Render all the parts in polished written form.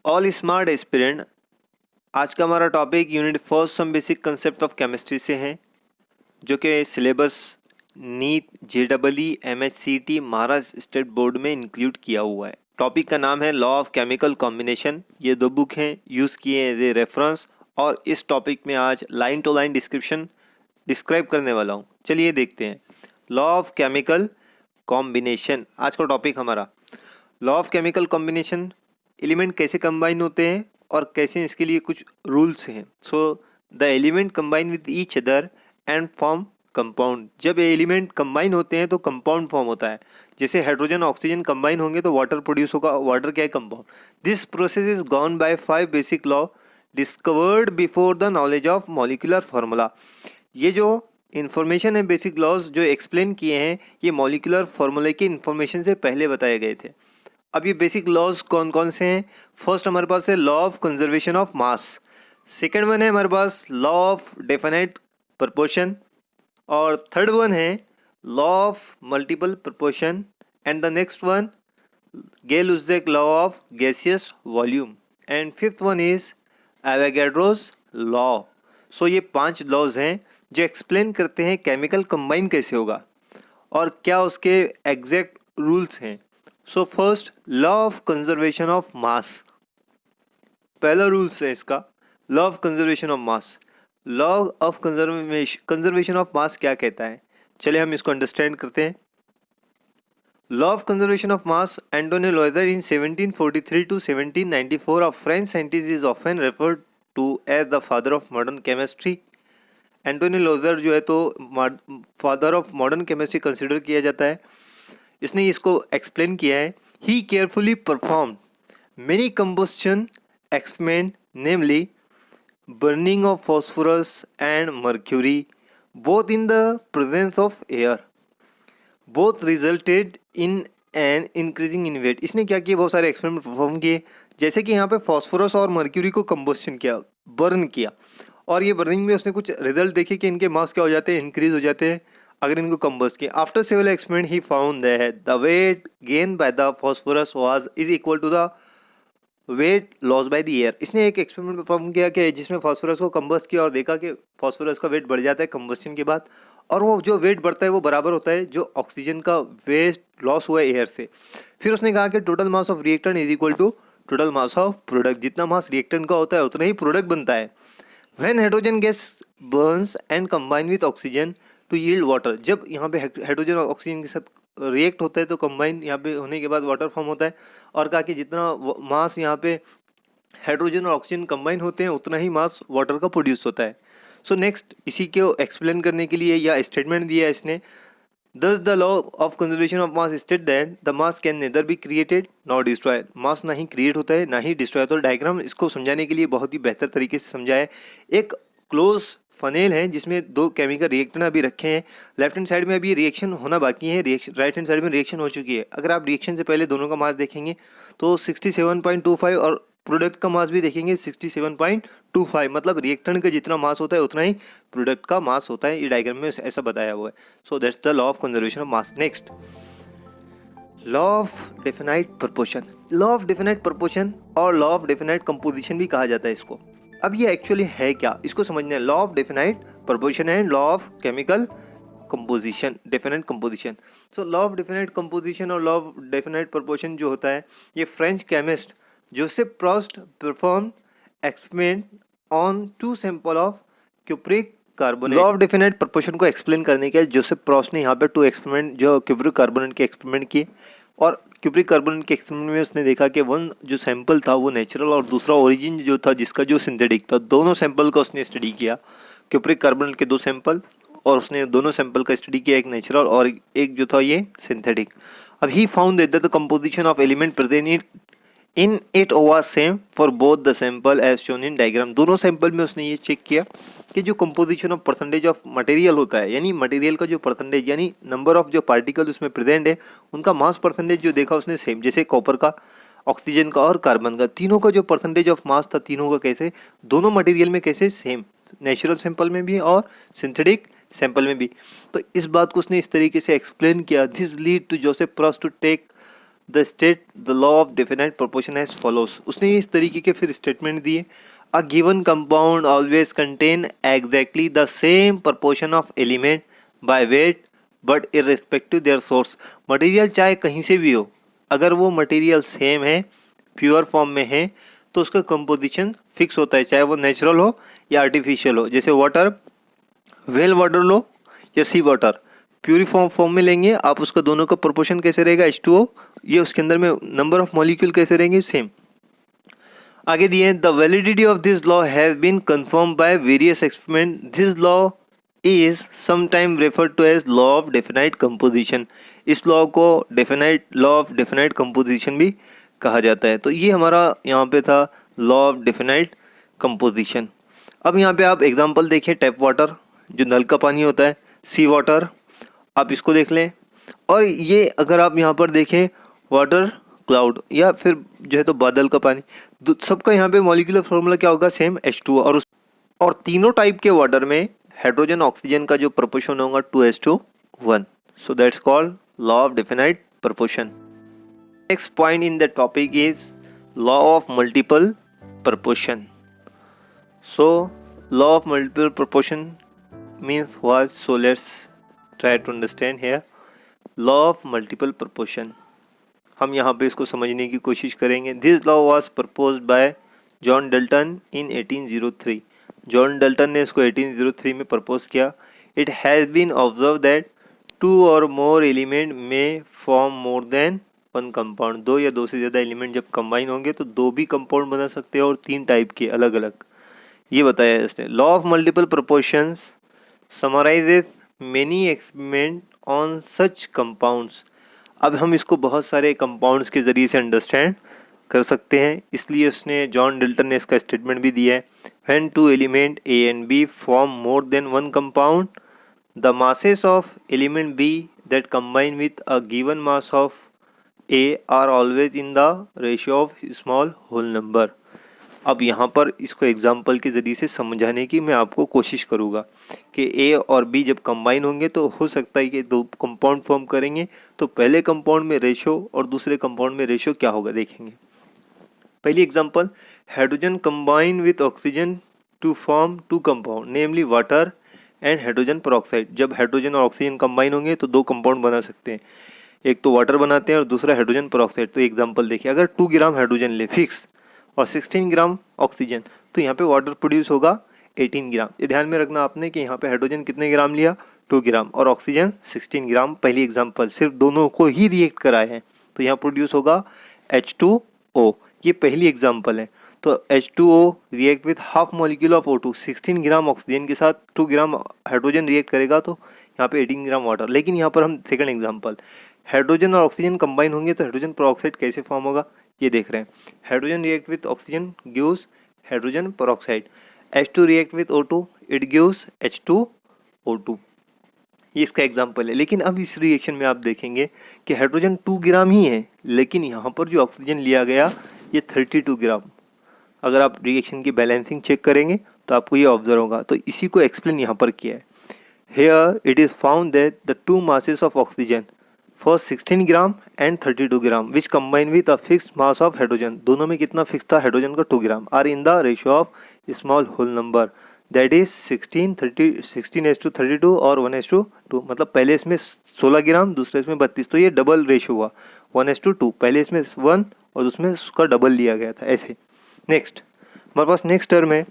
All smart aspirant. आज का हमारा topic unit first some basic concept of chemistry से है, जो कि syllabus NEET JEE MHCT Maharashtra state board में इंक्लूड किया हुआ है। टॉपिक का नाम है लॉ ऑफ केमिकल कॉम्बिनेशन। ये दो बुक हैं, यूज़ किए एज ए रेफरेंस, और इस टॉपिक में आज लाइन टू लाइन डिस्क्राइब करने वाला हूँ। चलिए देखते हैं। लॉ ऑफ केमिकल कॉम्बिनेशन आज का टॉपिक हमारा। Law of chemical combination, element कैसे कंबाइन होते हैं और कैसे इसके लिए कुछ रूल्स हैं। So the element combine with each other and form compound. जब एलिमेंट कंबाइन होते हैं तो कंपाउंड फॉर्म होता है। जैसे हाइड्रोजन ऑक्सीजन कंबाइन होंगे तो वाटर प्रोड्यूस होगा। वाटर क्या है? Compound. This process is gone by 5 basic law discovered before the knowledge of molecular formula. ये जो इन्फॉर्मेशन है, बेसिक लॉज जो एक्सप्लेन किए हैं, ये मॉलिक्यूलर फार्मूले के इन्फॉर्मेशन से पहले बताए गए थे। अब ये बेसिक लॉज कौन कौन से हैं? फर्स्ट हमारे पास है law of conservation of mass. Second one है हमारे पास लॉ ऑफ डेफिनेट प्रपोर्शन, और थर्ड वन है law of multiple proportion, and the next one Gay Lussac law of gaseous volume, and fifth one is Avogadro's law. So ये 5 laws हैं जो explain करते हैं केमिकल कंबाइन कैसे होगा और क्या उसके एग्जैक्ट रूल्स हैं। So first, law of conservation of mass. पहला रूल्स है इसका, law of conservation of mass. Law of conservation of mass क्या कहता है? चलिए हम इसको अंडरस्टैंड करते हैं। Law of conservation of mass, Antoine Lavoisier in 1743 to 1794 of French scientist is often referred to as the father of modern chemistry. Antoine Lavoisier जो है तो father of modern chemistry consider किया जाता है। इसने इसको एक्सप्लेन किया है। He carefully perform many combustion experiment, namely burning of phosphorus and mercury both in the presence of air, both resulted in an increasing in weight. इसने क्या किया? बहुत सारे एक्सपेरिमेंट परफॉर्म किए, जैसे कि यहाँ पे फॉस्फोरस और मर्क्यूरी को कंबस्शन किया, बर्न किया, और ये बर्निंग में उसने कुछ रिजल्ट देखे कि इनके मास क्या हो जाते हैं? इंक्रीज हो जाते हैं अगर इनको कंबस्ट किया। After several experiment he found that the weight gain by the phosphorus was is equal to the weight loss by the air. इसने एक एक्सपेरिमेंट परफॉर्म किया कि जिसमें फॉस्फोरस को कंबस्ट किया और देखा कि फॉस्फोरस का वेट बढ़ जाता है कंबस्शन के बाद, और वो जो वेट बढ़ता है वो बराबर होता है जो ऑक्सीजन का वेट लॉस हुआ है एयर से। फिर उसने कहा कि total mass of reactant is equal to total mass of product. जितना मास रिएक्टेंट का होता है उतना ही प्रोडक्ट बनता है। When hydrogen gas burns and combine with oxygen to yield water, जब यहाँ पे हाइड्रोजन और ऑक्सीजन के साथ रिएक्ट होता है तो कंबाइन यहाँ पे होने के बाद वाटर फॉर्म होता है। और कहा कि जितना मास यहाँ पे हाइड्रोजन और ऑक्सीजन कंबाइन होते हैं उतना ही मास वाटर का प्रोड्यूस होता है। सो नेक्स्ट, इसी को एक्सप्लेन करने के लिए या स्टेटमेंट दिया है इसने, Thus the law of conservation of mass state that the mass can neither be created nor destroyed। मास ना ही क्रिएट होता है ना ही डिस्ट्रॉय होता है। डायग्राम इसको समझाने के लिए बहुत ही बेहतर तरीके से समझाया है। एक क्लोज फनेल है जिसमें 2 केमिकल रिएक्टेंट अभी रखे हैं। लेफ्ट हैंड साइड में अभी रिएक्शन होना बाकी है, राइट हैंड साइड में रिएक्शन हो चुकी है। अगर आप रिएक्शन से पहले दोनों का मास देखेंगे तो 67.25 और प्रोडक्ट का मास भी देखेंगे 67.25, मतलब रिएक्टेंट का जितना मास होता है उतना ही प्रोडक्ट का मास होता है। ये डायग्राम में ऐसा बताया हुआ है। So that's the law of conservation of mass. Next, law of definite proportion. Law of definite proportion और लॉ ऑफ डेफिनाइट कंपोजिशन भी कहा जाता है इसको। अब ये एक्चुअली है क्या, इसको समझना है। Law of definite proportion and law of chemical composition, definite composition. So law of definite composition और लॉ ऑफ डेफिनेट प्रपोर्शन जो होता है, ये French chemist Joseph Proust perform experiment on 2 sample of cupric carbonate. Law of definite proportion को explain करने के लिए Joseph प्रोस्ट ने यहाँ पे 2 एक्सपेरिमेंट जो क्यूप्रिक कार्बोनेट के एक्सपेरिमेंट किए, और क्यूप्रिक कार्बोनेट के एक्सपेरिमेंट में उसने देखा कि वन जो सैंपल था वो नेचुरल और दूसरा ओरिजिन जो था जिसका जो सिंथेटिक था। दोनों सैंपल का उसने स्टडी किया, क्यूप्रिक कार्बोनेट के 2 सैंपल, और उसने दोनों सैंपल का स्टडी किया, एक नेचुरल और एक जो था ये सिंथेटिक। अब he found that the composition of element present in it was same for both the sample as shown in diagram. दोनों सैंपल में उसने ये चेक किया कि जो composition of percentage of material होता है, यानी मटेरियल का जो परसेंटेज यानी नंबर ऑफ जो पार्टिकल उसमें प्रेजेंट है उनका मास परसेंटेज जो देखा उसने सेम, जैसे कॉपर का, ऑक्सीजन का और कार्बन का, तीनों का जो परसेंटेज ऑफ मास था तीनों का कैसे दोनों मटेरियल में कैसे सेम, नेचुरल सैंपल में भी और सिंथेटिक सैंपल में भी। तो इस बात को उसने इस तरीके से एक्सप्लेन किया। This lead to Joseph Proust to take the state the law of definite proportion as follows. उसने इस तरीके के फिर स्टेटमेंट दिए, a given compound always contain exactly the same proportion of element by weight but irrespective their source. Material चाहे कहीं से भी हो, अगर वो मटेरियल सेम है, प्योर फॉर्म में है, तो उसका कंपोजिशन फिक्स होता है, चाहे वो नेचुरल हो या आर्टिफिशियल हो। जैसे वाटर, वेल वाटर लो या सी वाटर, प्यूरिफॉर्म फॉर्म में लेंगे आप, उसका दोनों का प्रोपोर्शन कैसे रहेगा, H2O, ये उसके अंदर में नंबर ऑफ मॉलिक्यूल कैसे रहेंगे, सेम। आगे दिए, the validity of this law has been confirm by various experiment, this law is sometime referred to as law of definite composition. इस लॉ को definite law of definite composition भी कहा जाता है। तो ये हमारा यहाँ पे था लॉ ऑफ डेफिनाइट कंपोजिशन। अब यहाँ पे आप एग्जांपल देखिए, टैप वाटर जो नल का पानी होता है, सी वाटर आप इसको देख लें, और ये अगर आप यहाँ पर देखें वाटर क्लाउड या फिर जो है तो बादल का पानी, सबका यहाँ पे मॉलिक्यूलर फॉर्मूला क्या होगा, सेम H2O। और तीनों टाइप के वाटर में हाइड्रोजन ऑक्सीजन का जो प्रोपोर्शन होगा 2:1। So that's called law of definite proportion. Next point in the topic is law of multiple proportion. So law of multiple proportion means what? So let's try to understand here law of multiple proportion। हम यहाँ पे इसको समझने की कोशिश करेंगे। This law was proposed by John Dalton in 1803। John Dalton ने इसको 1803 में प्रपोज किया। It has been observed that two or more element may form more than one compound। दो या दो से ज़्यादा एलिमेंट जब कंबाइन होंगे तो दो भी कंपाउंड बना सकते हैं और तीन टाइप के अलग अलग, ये बताया है इसने। Law of multiple proportions summarises many experiment on such compounds. अब हम इसको बहुत सारे कंपाउंड्स के ज़रिए से अंडरस्टैंड कर सकते हैं, इसलिए उसने जॉन डल्टन ने इसका स्टेटमेंट भी दिया है। When two element A and B form more than one compound, the masses of element B that combine with a given mass of A are always in the ratio of small whole number. अब यहाँ पर इसको example के ज़रिए से समझाने की मैं आपको कोशिश करूँगा कि A और B जब कंबाइन होंगे तो हो सकता है कि दो कंपाउंड फॉर्म करेंगे, तो पहले कंपाउंड में रेशो और दूसरे कंपाउंड में रेशो क्या होगा देखेंगे। पहली example, hydrogen combine with oxygen to form two compound namely water and hydrogen peroxide. जब हाइड्रोजन और ऑक्सीजन कंबाइन होंगे तो दो कंपाउंड बना सकते हैं, एक तो वाटर बनाते हैं और दूसरा हाइड्रोजन पेरोक्साइड। तो एग्जाम्पल देखिए, अगर 2 ग्राम हाइड्रोजन ले फिक्स और 16 ग्राम ऑक्सीजन, तो यहाँ पे वाटर प्रोड्यूस होगा 18 ग्राम। ये ध्यान में रखना आपने कि यहाँ पे हाइड्रोजन कितने ग्राम लिया, 2 ग्राम, और ऑक्सीजन 16 ग्राम। पहली एग्जांपल सिर्फ दोनों को ही रिएक्ट कराए हैं, तो यहाँ प्रोड्यूस होगा H2O। ये पहली एग्जांपल है। तो H2O react with half molecule of O2, 16 gram oxygen के साथ 2 ग्राम हाइड्रोजन रिएक्ट करेगा तो यहाँ पे 18 ग्राम वाटर। लेकिन यहाँ पर हम सेकंड एग्जांपल, हाइड्रोजन और ऑक्सीजन कंबाइन होंगे तो हाइड्रोजन पेरोक्साइड कैसे फॉर्म होगा, ये देख रहे हैं। Hydrogen react with oxygen gives hydrogen peroxide, H2 react with O2 it gives H2O2। ये इसका एग्जांपल है। लेकिन अब इस रिएक्शन में आप देखेंगे कि हाइड्रोजन 2 ग्राम ही है, लेकिन यहाँ पर जो ऑक्सीजन लिया गया ये 32 ग्राम। अगर आप रिएक्शन की बैलेंसिंग चेक करेंगे तो आपको ये ऑब्जर्व होगा। तो इसी को एक्सप्लेन यहाँ पर किया है। Here it is found that the two masses of oxygen for 16 gram and 32 gram which combine with a fix mass of hydrogen, दोनों में कितना फिक्स था हाइड्रोजन का 2 gram, are in the ratio of small whole number that is 16:32 और 1:2। मतलब पहले इसमें 16 ग्राम, दूसरे इसमें 32, तो ये डबल रेशियो हुआ 1:2। पहले इसमें 1 और दूसरे उसका डबल लिया गया था, ऐसे। नेक्स्ट हमारे पास नेक्स्ट टर्म है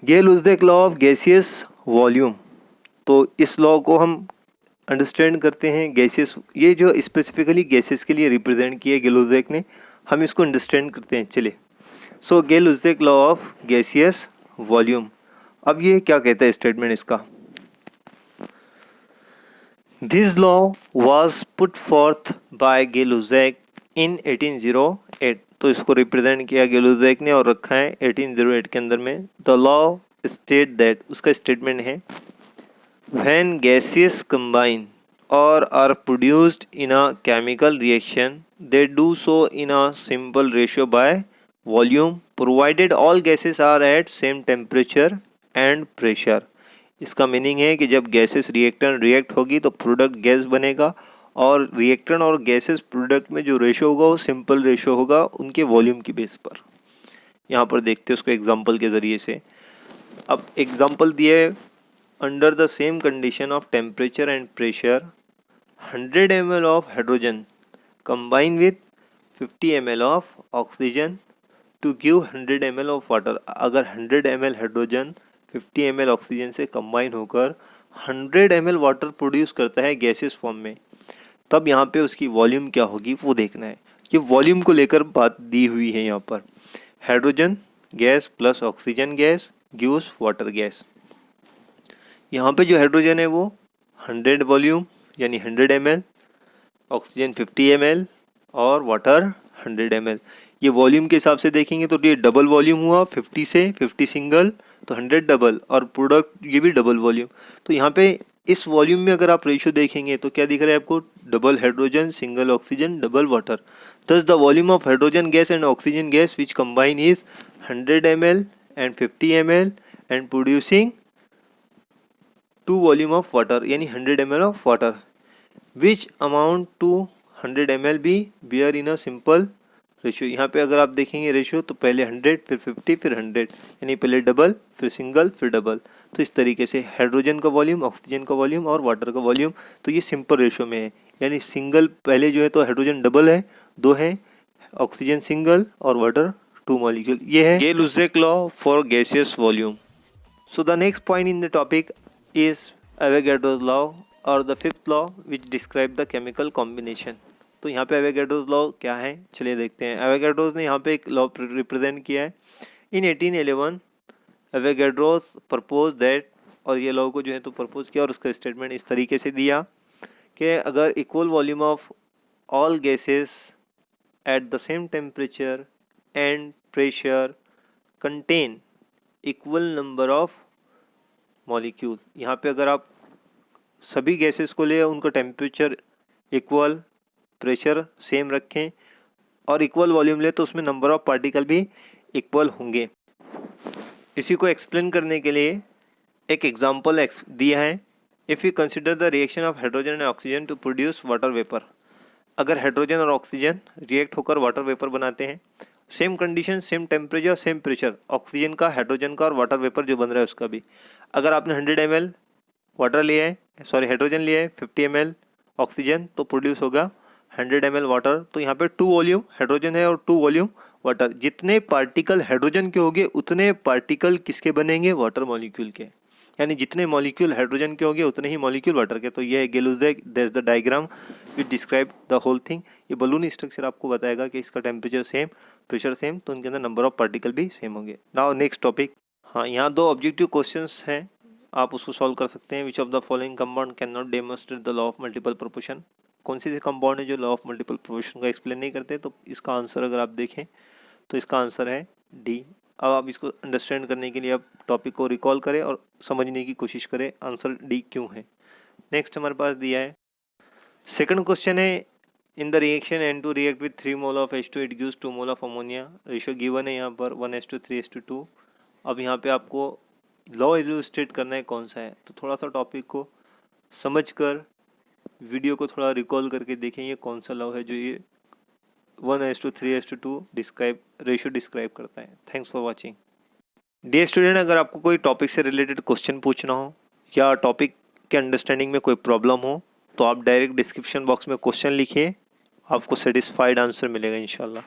गेल-लुसैक लॉ ऑफ गैसियस वॉल्यूम। तो इस लॉ को हम अंडरस्टैंड करते हैं गैसेस, ये जो स्पेसिफिकली गैसेस के लिए रिप्रेजेंट किया गेल-लुसैक ने, हम इसको अंडरस्टैंड करते हैं। चलिए, so Gay Lussac law of gaseous volume. अब ये क्या कहता है स्टेटमेंट इसका, this law was put forth by Gay Lussac in 1808। तो इसको रिप्रेजेंट किया गेल-लुसैक ने और रखा है 1808 के अंदर में। द लॉ स्टेट दैट, उसका स्टेटमेंट है, when gases combine or are produced in a chemical reaction they do so in a simple ratio by volume provided all gases are at same temperature and pressure। इसका meaning है कि जब gases reactant react होगी तो product gas बनेगा और reactant और gases product में जो रेशो होगा वो सिंपल रेशो होगा उनके वॉल्यूम की बेस पर। यहाँ पर देखते हैं उसको एग्जाम्पल के ज़रिए से। अब एग्जाम्पल दिया है, under the same condition of temperature and pressure 100 ml of hydrogen combine with 50 ml of oxygen to give 100 ml of water। अगर 100 ml हाइड्रोजन 50 ml ऑक्सीजन से कंबाइन होकर 100 ml वाटर प्रोड्यूस करता है गैसेस फॉर्म में, तब यहाँ पे उसकी वॉल्यूम क्या होगी वो देखना है। ये वॉल्यूम को लेकर बात दी हुई है यहाँ पर। Hydrogen gas plus oxygen gas gives water gas. यहाँ पे जो हाइड्रोजन है वो 100 वॉल्यूम यानी 100 ml, ऑक्सीजन 50 ml और वाटर 100 ml। ये वॉल्यूम के हिसाब से देखेंगे तो ये डबल वॉल्यूम हुआ, 50 से 50 सिंगल तो 100 डबल, और प्रोडक्ट ये भी डबल वॉल्यूम। तो यहाँ पे इस वॉल्यूम में अगर आप रेशियो देखेंगे तो क्या दिख रहा है आपको, double hydrogen single oxygen double water. Thus the volume of hydrogen gas and oxygen gas which combine is 100 ml and 50 ml and producing 2 volume of water यानी 100 ml of water which amount to 100 ml be bear in a simple ratio. यहाँ पे अगर आप देखेंगे ratio तो पहले 100 फिर 50 फिर 100 यानी पहले डबल फिर सिंगल फिर डबल। तो इस तरीके से हाइड्रोजन का वॉल्यूम, ऑक्सीजन का वॉल्यूम और वाटर का वॉल्यूम, तो ये सिंपल रेशियो में है। यानी सिंगल पहले जो है तो हाइड्रोजन डबल है, 2 है, ऑक्सीजन सिंगल और वाटर 2 मॉलिक्यूल। ये है Gay Lussac law for gaseous volume. So the next point in the topic is Avogadro's law और the fifth law which describe the chemical combination. तो यहाँ पे एवोगाड्रोस लॉ क्या है चलिए देखते हैं। एवोगाड्रोस ने यहाँ पे एक लॉ रिप्रेजेंट किया है। इन 1811 एवोगाड्रोस प्रपोज दैट, और ये लॉ को जो है तो प्रपोज किया और उसका स्टेटमेंट इस तरीके से दिया कि अगर equal volume of all gases at the same temperature and pressure contain equal number of molecule. यहाँ पे अगर आप सभी गैसेस को ले उनका टेम्परेचर इक्वल, प्रेशर सेम रखें और इक्वल वॉल्यूम ले तो उसमें नंबर ऑफ पार्टिकल भी इक्वल होंगे। इसी को एक्सप्लेन करने के लिए एक एग्जांपल दिया है। If you consider the reaction of hydrogen and oxygen to produce water vapour. अगर हाइड्रोजन और ऑक्सीजन रिएक्ट होकर वाटर वेपर बनाते हैं, same condition same temperature same pressure, oxygen का, हाइड्रोजन का और वाटर वेपर जो बन रहा है उसका भी। अगर आपने 100 ml वाटर लिया है, सॉरी हाइड्रोजन लिया है, 50 ml ऑक्सीजन, तो प्रोड्यूस होगा 100 ml वाटर। तो यहाँ पे 2 वॉल्यूम हाइड्रोजन है और 2 वॉल्यूम वाटर। जितने पार्टिकल हाइड्रोजन के होंगे उतने पार्टिकल किसके बनेंगे, वाटर मॉलिक्यूल के। यानी जितने मॉलिक्यूल हाइड्रोजन के होंगे उतने ही मॉलिक्यूल वाटर के। तो ये है Gay Lussac, that's the diagram which describe the whole thing. ये बलून स्ट्रक्चर आपको बताएगा कि इसका टेम्परेचर सेम, प्रेशर सेम, तो उनके अंदर नंबर ऑफ पार्टिकल भी सेम होंगे। Now next topic. हाँ, यहाँ 2 ऑब्जेक्टिव क्वेश्चंस हैं, आप उसको सॉल्व कर सकते हैं। Which of the following compound can not demonstrate the law of multiple proportion. कौन सी कंपाउंड है जो लॉ ऑफ मल्टीपल प्रोपोर्शन का एक्सप्लेन नहीं करते। तो इसका आंसर अगर आप देखें तो इसका आंसर है डी। अब आप इसको अंडरस्टैंड करने के लिए आप टॉपिक को रिकॉल करें और समझने की कोशिश करें आंसर डी क्यों है। नेक्स्ट हमारे पास दिया है सेकंड क्वेश्चन है, in the reaction N2 react with 3 mole of H2 it gives 2 mole of ammonia. Ratio given है यहाँ पर 1:3:2। अब यहाँ पे आपको लॉ इलुस्ट्रेट करना है कौन सा है, तो थोड़ा सा टॉपिक को समझकर वीडियो को थोड़ा रिकॉल करके देखें ये कौन सा लॉ है जो ये 1:3:2 डिस्क्राइब रेशियो डिस्क्राइब करता है। Thanks for watching. Dear student, अगर आपको कोई टॉपिक से रिलेटेड क्वेश्चन पूछना हो या टॉपिक के अंडरस्टैंडिंग में कोई प्रॉब्लम हो तो आप डायरेक्ट डिस्क्रिप्शन बॉक्स में क्वेश्चन लिखिए, आपको सेटिस्फाइड आंसर मिलेगा इंशाल्लाह।